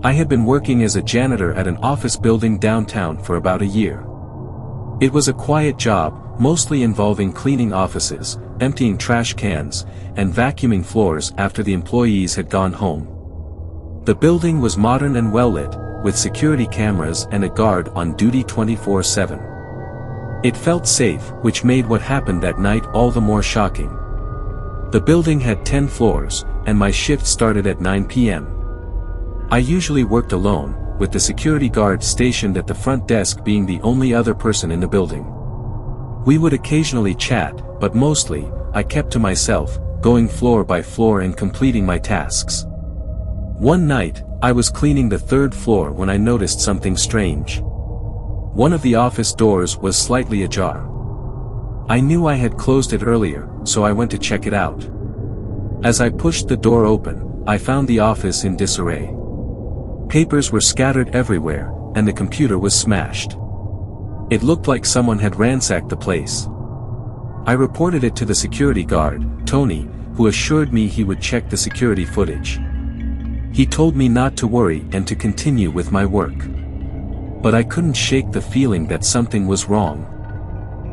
I had been working as a janitor at an office building downtown for about a year. It was a quiet job, mostly involving cleaning offices, emptying trash cans, and vacuuming floors after the employees had gone home. The building was modern and well-lit, with security cameras and a guard on duty 24/7. It felt safe, which made what happened that night all the more shocking. The building had 10 floors, and my shift started at 9 p.m. I usually worked alone, with the security guard stationed at the front desk being the only other person in the building. We would occasionally chat, but mostly, I kept to myself, going floor by floor and completing my tasks. One night, I was cleaning the 3rd floor when I noticed something strange. One of the office doors was slightly ajar. I knew I had closed it earlier, so I went to check it out. As I pushed the door open, I found the office in disarray. Papers were scattered everywhere, and the computer was smashed. It looked like someone had ransacked the place. I reported it to the security guard, Tony, who assured me he would check the security footage. He told me not to worry and to continue with my work. But I couldn't shake the feeling that something was wrong.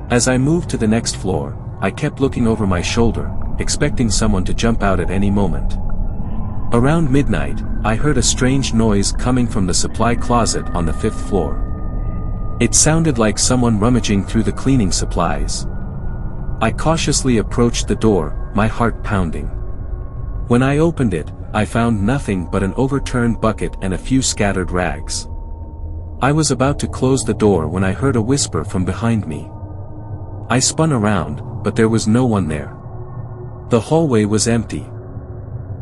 As I moved to the next floor, I kept looking over my shoulder, expecting someone to jump out at any moment. Around midnight, I heard a strange noise coming from the supply closet on the 5th floor. It sounded like someone rummaging through the cleaning supplies. I cautiously approached the door, my heart pounding. When I opened it, I found nothing but an overturned bucket and a few scattered rags. I was about to close the door when I heard a whisper from behind me. I spun around, but there was no one there. The hallway was empty.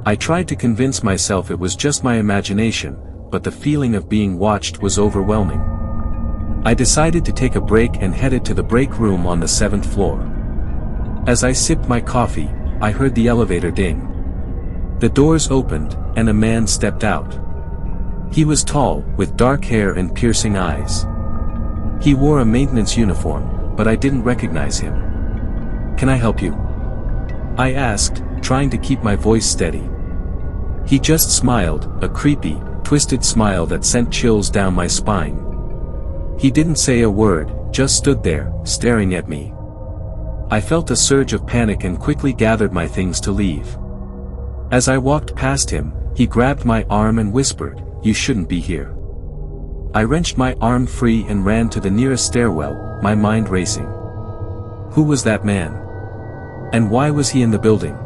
I tried to convince myself it was just my imagination, but the feeling of being watched was overwhelming. I decided to take a break and headed to the break room on the 7th floor. As I sipped my coffee, I heard the elevator ding. The doors opened, and a man stepped out. He was tall, with dark hair and piercing eyes. He wore a maintenance uniform, but I didn't recognize him. "Can I help you?" I asked, trying to keep my voice steady. He just smiled, a creepy, twisted smile that sent chills down my spine. He didn't say a word, just stood there, staring at me. I felt a surge of panic and quickly gathered my things to leave. As I walked past him, he grabbed my arm and whispered, "You shouldn't be here." I wrenched my arm free and ran to the nearest stairwell, my mind racing. Who was that man? And why was he in the building?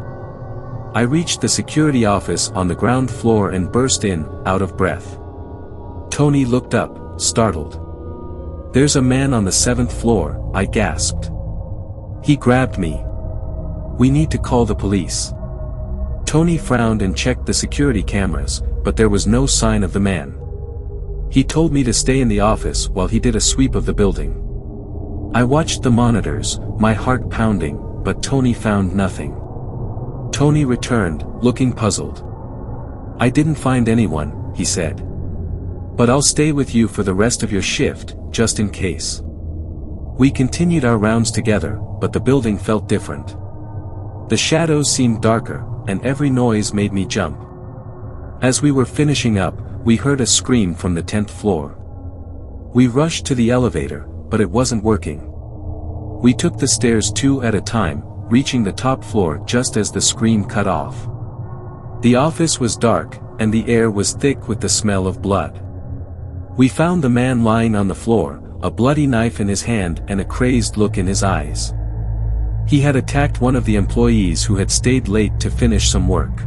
I reached the security office on the ground floor and burst in, out of breath. Tony looked up, startled. "There's a man on the 7th floor," I gasped. He grabbed me. "We need to call the police." Tony frowned and checked the security cameras, but there was no sign of the man. He told me to stay in the office while he did a sweep of the building. I watched the monitors, my heart pounding, but Tony found nothing. Tony returned, looking puzzled. "I didn't find anyone," he said. "But I'll stay with you for the rest of your shift, just in case." We continued our rounds together, but the building felt different. The shadows seemed darker, and every noise made me jump. As we were finishing up, we heard a scream from the 10th floor. We rushed to the elevator, but it wasn't working. We took the stairs 2 at a time, reaching the top floor just as the scream cut off. The office was dark, and the air was thick with the smell of blood. We found the man lying on the floor, a bloody knife in his hand and a crazed look in his eyes. He had attacked one of the employees who had stayed late to finish some work.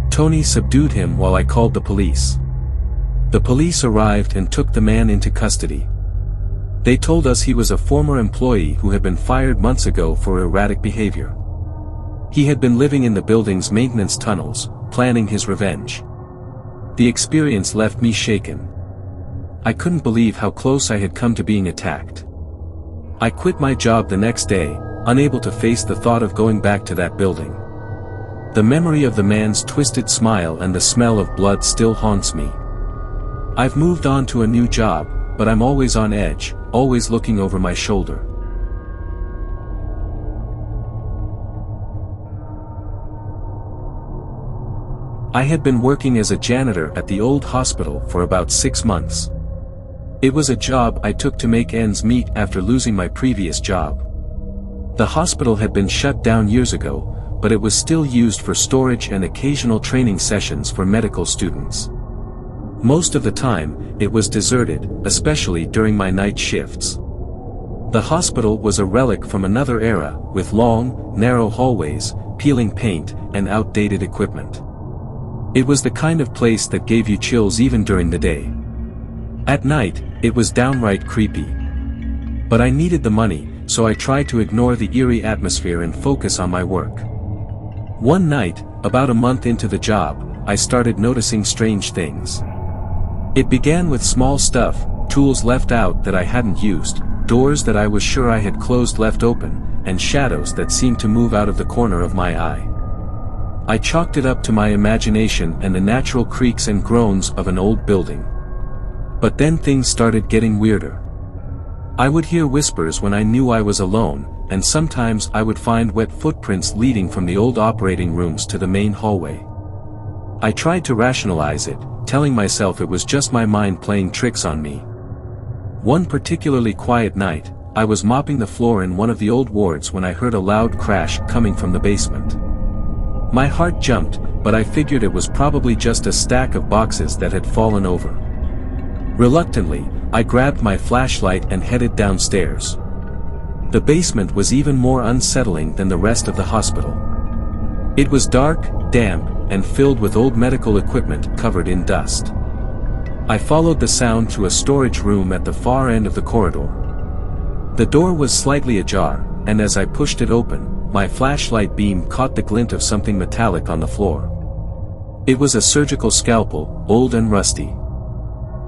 Tony subdued him while I called the police. The police arrived and took the man into custody. They told us he was a former employee who had been fired months ago for erratic behavior. He had been living in the building's maintenance tunnels, planning his revenge. The experience left me shaken. I couldn't believe how close I had come to being attacked. I quit my job the next day, unable to face the thought of going back to that building. The memory of the man's twisted smile and the smell of blood still haunts me. I've moved on to a new job, but I'm always on edge, always looking over my shoulder. I had been working as a janitor at the old hospital for about 6 months. It was a job I took to make ends meet after losing my previous job. The hospital had been shut down years ago, but it was still used for storage and occasional training sessions for medical students. Most of the time, it was deserted, especially during my night shifts. The hospital was a relic from another era, with long, narrow hallways, peeling paint, and outdated equipment. It was the kind of place that gave you chills even during the day. At night, it was downright creepy. But I needed the money, so I tried to ignore the eerie atmosphere and focus on my work. One night, about a month into the job, I started noticing strange things. It began with small stuff, tools left out that I hadn't used, doors that I was sure I had closed left open, and shadows that seemed to move out of the corner of my eye. I chalked it up to my imagination and the natural creaks and groans of an old building. But then things started getting weirder. I would hear whispers when I knew I was alone, and sometimes I would find wet footprints leading from the old operating rooms to the main hallway. I tried to rationalize it, telling myself it was just my mind playing tricks on me. One particularly quiet night, I was mopping the floor in one of the old wards when I heard a loud crash coming from the basement. My heart jumped, but I figured it was probably just a stack of boxes that had fallen over. Reluctantly, I grabbed my flashlight and headed downstairs. The basement was even more unsettling than the rest of the hospital. It was dark, damp, and filled with old medical equipment covered in dust. I followed the sound to a storage room at the far end of the corridor. The door was slightly ajar, and as I pushed it open, my flashlight beam caught the glint of something metallic on the floor. It was a surgical scalpel, old and rusty.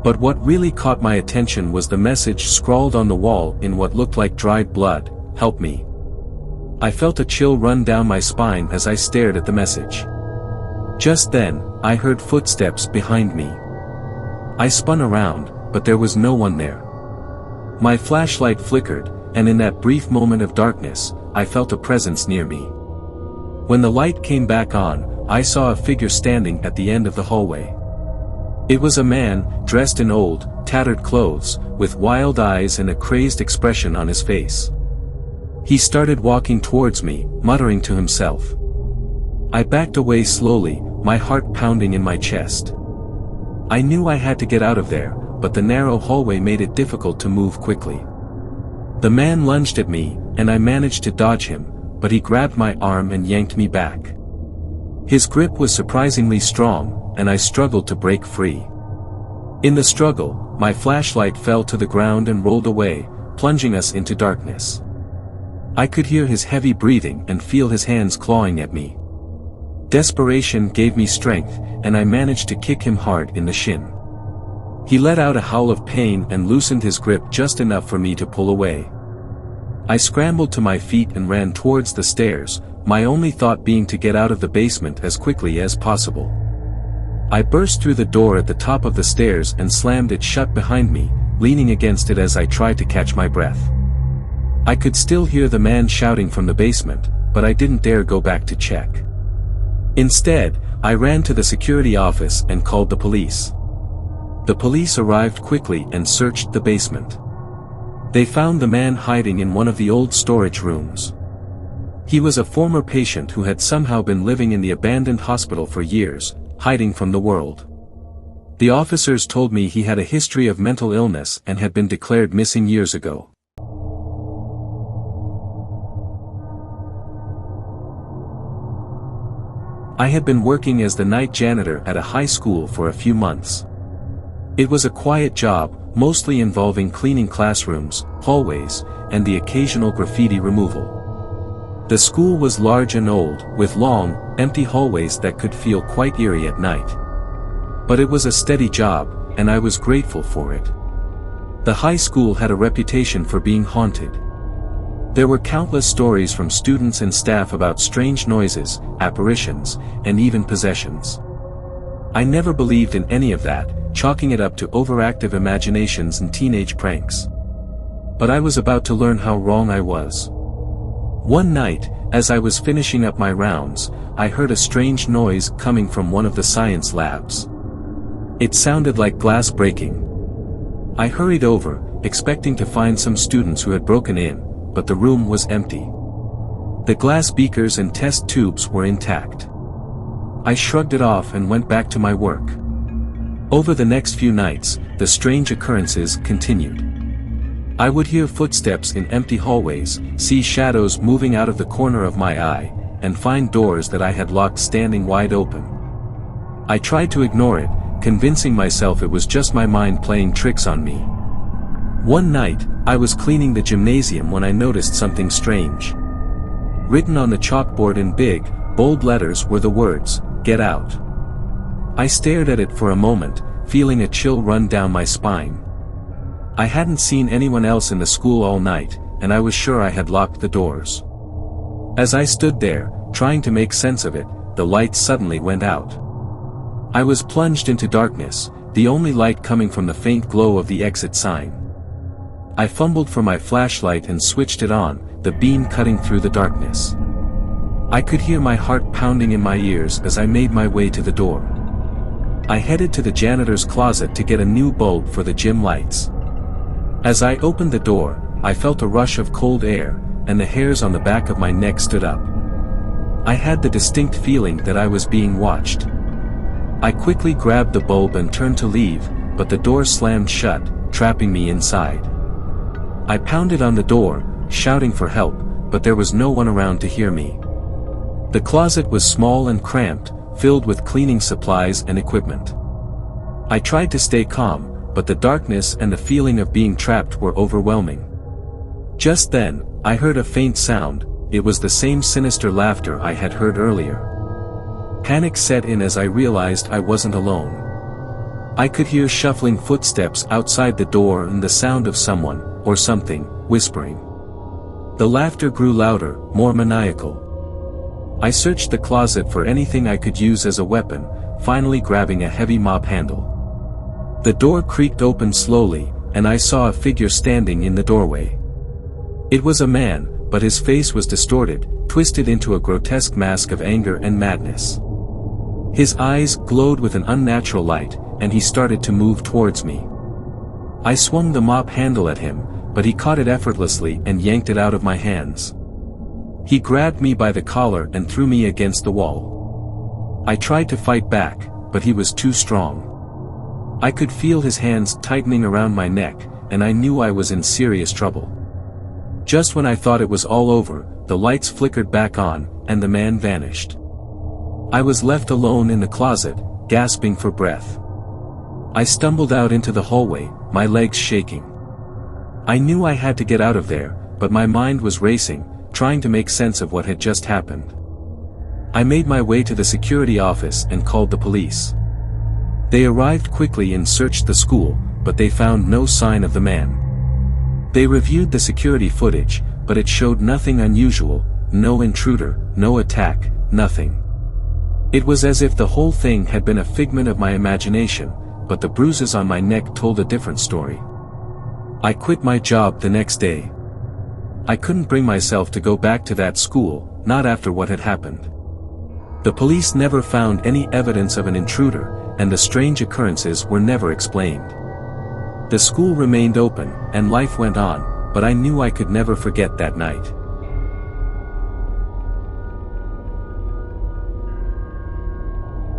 But what really caught my attention was the message scrawled on the wall in what looked like dried blood: "Help me." I felt a chill run down my spine as I stared at the message. Just then, I heard footsteps behind me. I spun around, but there was no one there. My flashlight flickered, and in that brief moment of darkness, I felt a presence near me. When the light came back on, I saw a figure standing at the end of the hallway. It was a man, dressed in old, tattered clothes, with wild eyes and a crazed expression on his face. He started walking towards me, muttering to himself. I backed away slowly, my heart pounding in my chest. I knew I had to get out of there, but the narrow hallway made it difficult to move quickly. The man lunged at me, and I managed to dodge him, but he grabbed my arm and yanked me back. His grip was surprisingly strong, and I struggled to break free. In the struggle, my flashlight fell to the ground and rolled away, plunging us into darkness. I could hear his heavy breathing and feel his hands clawing at me. Desperation gave me strength, and I managed to kick him hard in the shin. He let out a howl of pain and loosened his grip just enough for me to pull away. I scrambled to my feet and ran towards the stairs, my only thought being to get out of the basement as quickly as possible. I burst through the door at the top of the stairs and slammed it shut behind me, leaning against it as I tried to catch my breath. I could still hear the man shouting from the basement, but I didn't dare go back to check. Instead, I ran to the security office and called the police. The police arrived quickly and searched the basement. They found the man hiding in one of the old storage rooms. He was a former patient who had somehow been living in the abandoned hospital for years, hiding from the world. The officers told me he had a history of mental illness and had been declared missing years ago. I had been working as the night janitor at a high school for a few months. It was a quiet job, mostly involving cleaning classrooms, hallways, and the occasional graffiti removal. The school was large and old, with long, empty hallways that could feel quite eerie at night. But it was a steady job, and I was grateful for it. The high school had a reputation for being haunted. There were countless stories from students and staff about strange noises, apparitions, and even possessions. I never believed in any of that, chalking it up to overactive imaginations and teenage pranks. But I was about to learn how wrong I was. One night, as I was finishing up my rounds, I heard a strange noise coming from one of the science labs. It sounded like glass breaking. I hurried over, expecting to find some students who had broken in, but the room was empty. The glass beakers and test tubes were intact. I shrugged it off and went back to my work. Over the next few nights, the strange occurrences continued. I would hear footsteps in empty hallways, see shadows moving out of the corner of my eye, and find doors that I had locked standing wide open. I tried to ignore it, convincing myself it was just my mind playing tricks on me. One night, I was cleaning the gymnasium when I noticed something strange. Written on the chalkboard in big, bold letters were the words, "Get out." I stared at it for a moment, feeling a chill run down my spine. I hadn't seen anyone else in the school all night, and I was sure I had locked the doors. As I stood there, trying to make sense of it, the light suddenly went out. I was plunged into darkness, the only light coming from the faint glow of the exit sign. I fumbled for my flashlight and switched it on, the beam cutting through the darkness. I could hear my heart pounding in my ears as I made my way to the door. I headed to the janitor's closet to get a new bulb for the gym lights. As I opened the door, I felt a rush of cold air, and the hairs on the back of my neck stood up. I had the distinct feeling that I was being watched. I quickly grabbed the bulb and turned to leave, but the door slammed shut, trapping me inside. I pounded on the door, shouting for help, but there was no one around to hear me. The closet was small and cramped, filled with cleaning supplies and equipment. I tried to stay calm, but the darkness and the feeling of being trapped were overwhelming. Just then, I heard a faint sound. It was the same sinister laughter I had heard earlier. Panic set in as I realized I wasn't alone. I could hear shuffling footsteps outside the door and the sound of someone, or something, whispering. The laughter grew louder, more maniacal. I searched the closet for anything I could use as a weapon, finally grabbing a heavy mop handle. The door creaked open slowly, and I saw a figure standing in the doorway. It was a man, but his face was distorted, twisted into a grotesque mask of anger and madness. His eyes glowed with an unnatural light, and he started to move towards me. I swung the mop handle at him, but he caught it effortlessly and yanked it out of my hands. He grabbed me by the collar and threw me against the wall. I tried to fight back, but he was too strong. I could feel his hands tightening around my neck, and I knew I was in serious trouble. Just when I thought it was all over, the lights flickered back on, and the man vanished. I was left alone in the closet, gasping for breath. I stumbled out into the hallway, my legs shaking. I knew I had to get out of there, but my mind was racing, trying to make sense of what had just happened. I made my way to the security office and called the police. They arrived quickly and searched the school, but they found no sign of the man. They reviewed the security footage, but it showed nothing unusual, no intruder, no attack, nothing. It was as if the whole thing had been a figment of my imagination, but the bruises on my neck told a different story. I quit my job the next day. I couldn't bring myself to go back to that school, not after what had happened. The police never found any evidence of an intruder, and the strange occurrences were never explained. The school remained open, and life went on, but I knew I could never forget that night.